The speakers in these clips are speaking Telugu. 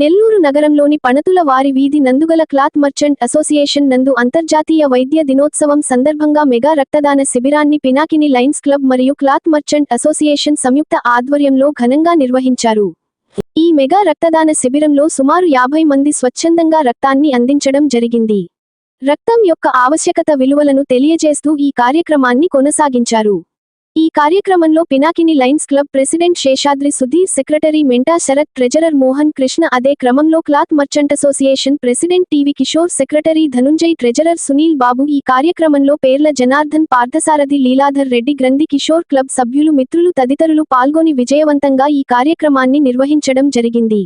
నెల్లూరు నగరంలోని పణతుల వారి వీధి నందుగల క్లాత్ మర్చెంట్ అసోసియేషన్ నందు అంతర్జాతీయ వైద్య దినోత్సవం సందర్భంగా మెగా రక్తదాన శిబిరాన్ని పినాకిని లయన్స్ క్లబ్ మరియు క్లాత్ మర్చెంట్ అసోసియేషన్ సంయుక్త ఆధ్వర్యంలో ఘనంగా నిర్వహించారు. ఈ మెగా రక్తదాన శిబిరంలో సుమారు 50 మంది స్వచ్ఛందంగా రక్తాన్ని అందించడం జరిగింది. రక్తం యొక్క ఆవశ్యకత విలువలను తెలియజేస్తూ ఈ కార్యక్రమాన్ని కొనసాగించారు. ఈ కార్యక్రమంలో Pinakini lions club president Seshadri Sudheer, secretary Menta Sarath, treasurer Mohan Krishna, అదే క్రమంలో cloth merchant association president TV Kishore, secretary Dhanunjay, treasurer Sunil Babu, ఈ కార్యక్రమంలో పేర్ల జనార్దన్, పార్థసారథి, లీలాధర్ రెడ్డి, గ్రంథి కిషోర్, క్లబ్ సభ్యులు, మిత్రులు తదితరులు పాల్గొని విజయవంతంగా ఈ కార్యక్రమాన్ని నిర్వహించడం జరిగింది.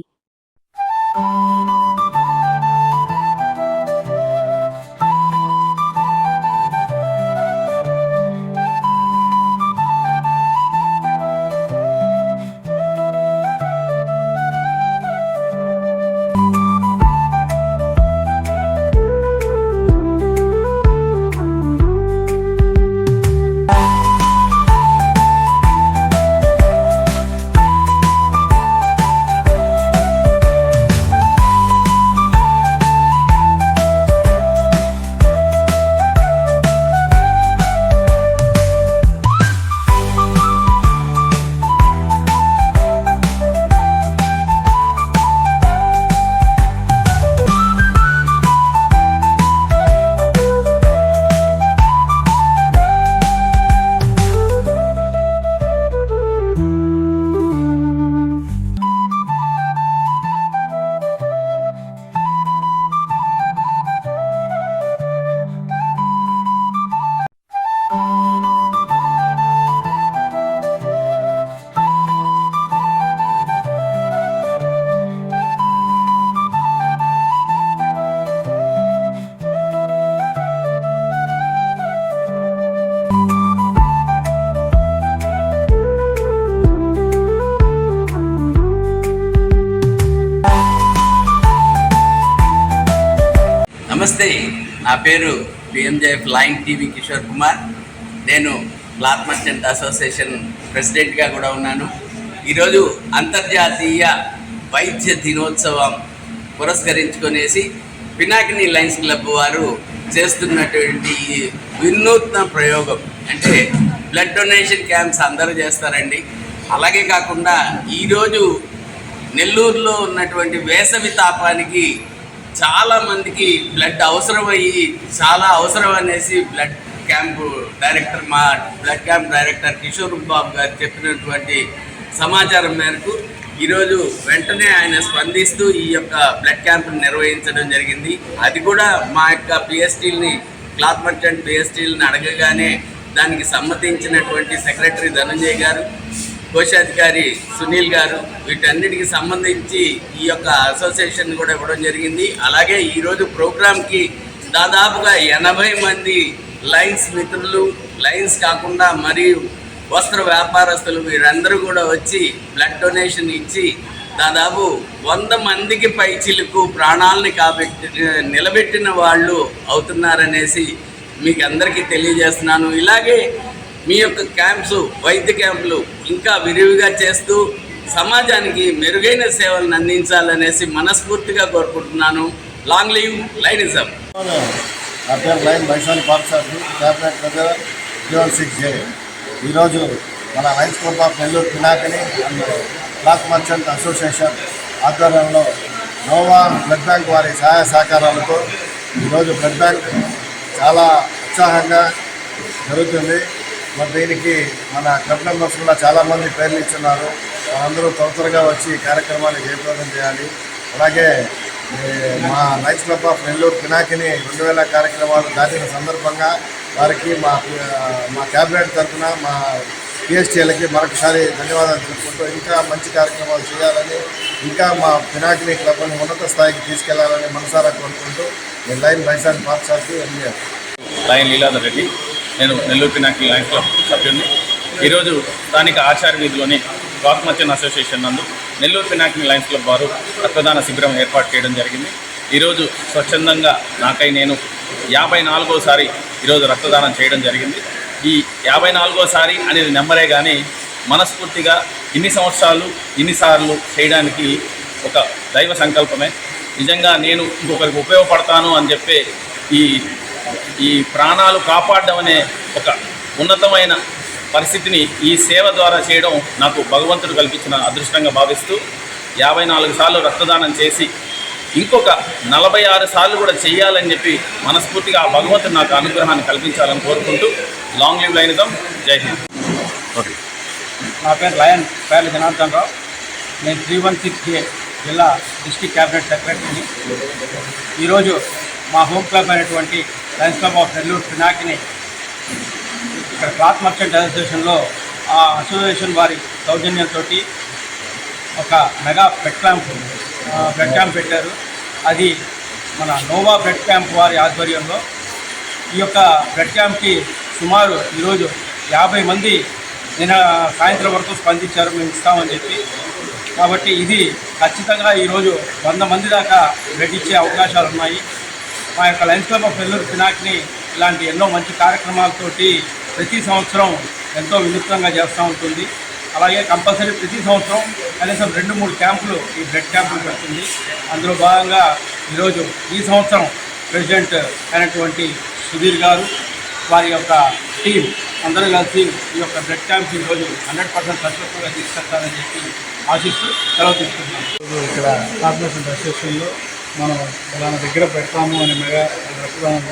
నమస్తే, నా పేరు PMJF line TV Kishore Kumar. నేను క్లాత్ మర్చెంట్ అసోసియేషన్ ప్రెసిడెంట్గా కూడా ఉన్నాను. ఈరోజు అంతర్జాతీయ వైద్య దినోత్సవం పురస్కరించుకునేసి పినాకిని లయన్స్ క్లబ్ వారు చేస్తున్నటువంటి వినూత్న ప్రయోగం అంటే బ్లడ్ డొనేషన్ క్యాంప్స్ అందరూ చేస్తారండి. అలాగే కాకుండా ఈరోజు నెల్లూరులో ఉన్నటువంటి వేసవి తాపానికి చాలామందికి బ్లడ్ అవసరమయ్యి చాలా అవసరం అనేసి బ్లడ్ క్యాంపు డైరెక్టర్ మా blood camp director Kishore Babu గారు చెప్పినటువంటి సమాచారం మేరకు ఈరోజు వెంటనే ఆయన స్పందిస్తూ ఈ యొక్క బ్లడ్ క్యాంప్ని నిర్వహించడం జరిగింది. అది కూడా మా యొక్క పిఎస్టీలని క్లాత్ మర్చెంట్ పిఎస్టీలని అడగగానే దానికి సమ్మతించినటువంటి సెక్రటరీ ధనుంజయ్ గారు, కోశాధికారి సునీల్ గారు, వీటన్నిటికి సంబంధించి ఈ యొక్క అసోసియేషన్ కూడా ఇవ్వడం జరిగింది. అలాగే ఈరోజు ప్రోగ్రాంకి దాదాపుగా 80 మంది లయన్స్ మిత్రులు, లయన్స్ కాకుండా మరియు వస్త్ర వ్యాపారస్తులు వీరందరూ కూడా వచ్చి బ్లడ్ డొనేషన్ ఇచ్చి దాదాపు 100 మందికి పైచిలకు ప్రాణాలని నిలబెట్టిన వాళ్ళు అవుతున్నారనేసి మీకు అందరికీ తెలియజేస్తున్నాను. ఇలాగే మీ యొక్క క్యాంప్స్, వైద్య క్యాంపులు ఇంకా విరివిగా చేస్తూ సమాజానికి మెరుగైన సేవలను అందించాలనేసి మనస్ఫూర్తిగా కోరుకుంటున్నాను. Long live lionism. నా పేరు lion Baisani Parthasarathi, cabinet treasurer 06J. ఈరోజు మన lions club of Nellore Pinakini and cloth merchant association ఆధ్వర్యంలో నోవా బ్లడ్ బ్యాంక్ వారి సహాయ సహకారాలతో ఈరోజు బ్లడ్ బ్యాంక్ చాలా ఉత్సాహంగా జరుగుతుంది. మరి దీనికి మన క్లబ్ మెంబర్స్ కూడా చాలామంది పేర్లు ఇచ్చున్నారు. అందరూ త్వరగా వచ్చి ఈ కార్యక్రమాన్ని జయప్రదం చేయాలి. అలాగే మా Lions club of Nellore Pinakini 2000 కార్యక్రమాలు దాటిన సందర్భంగా వారికి మా క్యాబినెట్ తరఫున మా పిఎస్టీలకి మరొకసారి ధన్యవాదాలు తెలుపుకుంటూ ఇంకా మంచి కార్యక్రమాలు చేయాలని, ఇంకా మా పినాకిని క్లబ్ని ఉన్నత స్థాయికి తీసుకెళ్లాలని మనసారా కోరుకుంటూ నేను lion Baisani Parthasarathi, MGF. Lion Leeladhar Reddy. నేను నెల్లూరు పినాకిని లయన్స్ క్లబ్ సభ్యుడిని. ఈరోజు స్థానిక ఆచార్య వీధిలోని క్లాత్ మర్చెంట్ అసోసియేషన్ నందు నెల్లూరు పినాకిని లయన్స్ క్లబ్ వారు రక్తదాన శిబిరం ఏర్పాటు చేయడం జరిగింది. ఈరోజు స్వచ్ఛందంగా నాకై నేను 54వసారి ఈరోజు రక్తదానం చేయడం జరిగింది. ఈ 54వసారి అనేది నెంబరే కానీ మనస్ఫూర్తిగా ఇన్ని సంవత్సరాలు ఇన్నిసార్లు చేయడానికి ఒక దైవ సంకల్పమే. నిజంగా నేను ఇంకొకరికి ఉపయోగపడతాను అని చెప్పి ఈ ప్రాణాలు కాపాడడం అనే ఒక ఉన్నతమైన పరిస్థితిని ఈ సేవ ద్వారా చేయడం నాకు భగవంతుడు కల్పించిన అదృష్టంగా భావిస్తూ 54 సార్లు రక్తదానం చేసి ఇంకొక 46 సార్లు కూడా చేయాలని చెప్పి మనస్ఫూర్తిగా ఆ భగవంతుడు నాకు అనుగ్రహాన్ని కల్పించాలని కోరుకుంటూ లాంగ్ లివ్ లయనిజం. జై హింద్. ఓకే, నా పేరు లయన్ పేర్ల జనార్దన్ రావు. నేను 316A జిల్లా డిస్ట్రిక్ట్ క్యాబినెట్ సెక్రటరీని. ఈరోజు మా హోమ్ క్లబ్ అయినటువంటి Lions club of Nellore Pinakini ఇక్కడ క్లాత్ మర్చెంట్ అసోసియేషన్లో ఆ అసోసియేషన్ వారి సౌజన్యంతో ఒక మెగా బ్లడ్ క్యాంప్ పెట్టారు. అది మన నోవా బ్లడ్ క్యాంప్ వారి ఆధ్వర్యంలో. ఈ యొక్క బ్లడ్ క్యాంప్కి సుమారు ఈరోజు 50 మంది నిన్న సాయంత్రం వరకు స్పందించారు, మేము ఇస్తామని చెప్పి. కాబట్టి ఇది ఖచ్చితంగా ఈరోజు 100 మంది దాకా బ్లడ్ ఇచ్చే అవకాశాలు ఉన్నాయి. మా యొక్క Lions club of Nellore Pinakini ఇలాంటి ఎన్నో మంచి కార్యక్రమాలతోటి ప్రతి సంవత్సరం ఎంతో వినూత్నంగా చేస్తూ ఉంటుంది. అలాగే కంపల్సరీ ప్రతి సంవత్సరం కనీసం 2-3 క్యాంపులు ఈ బ్లడ్ క్యాంపులు పెడుతుంది. అందులో భాగంగా ఈరోజు ఈ సంవత్సరం ప్రెసిడెంట్ అయినటువంటి సుధీర్ గారు వారి యొక్క టీం అందరూ కలిసి ఈ యొక్క బ్లడ్ క్యాంప్ ఈరోజు 100% సక్సెస్ఫుల్గా తీసుకెళ్తారని చెప్పి ఆశిస్తూ సెలవు తీసుకుంటున్నాం. ఇక్కడ కార్పొరేషన్ అసోసియేషన్లో మనం ఫలానా దగ్గర పెడతాము అని మెగా రక్తదానం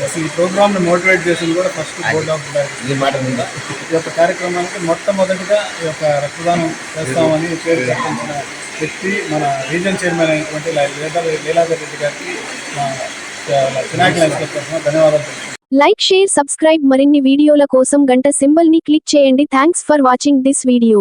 అసలు ఈ ప్రోగ్రామ్ని మోటివేట్ చేసింది కూడా ఫస్ట్ బోర్డ్ ఆఫ్ డైరెక్టర్స్. ఈ యొక్క కార్యక్రమానికి మొట్టమొదటిగా ఈ యొక్క రక్తదానం చేస్తామని పేరు ప్రకటించిన వ్యక్తి మన రీజన్ చైర్మన్ అయినటువంటి లీలాధర్ రెడ్డి గారికి పినాకిని లయన్స్ క్లబ్ తరఫున ధన్యవాదాలు తెలుపుతున్నాను. Like, share, subscribe. మరిన్ని వీడియోల కోసం గంట సింబల్ ని క్లిక్ చేయండి. Thanks for watching this video.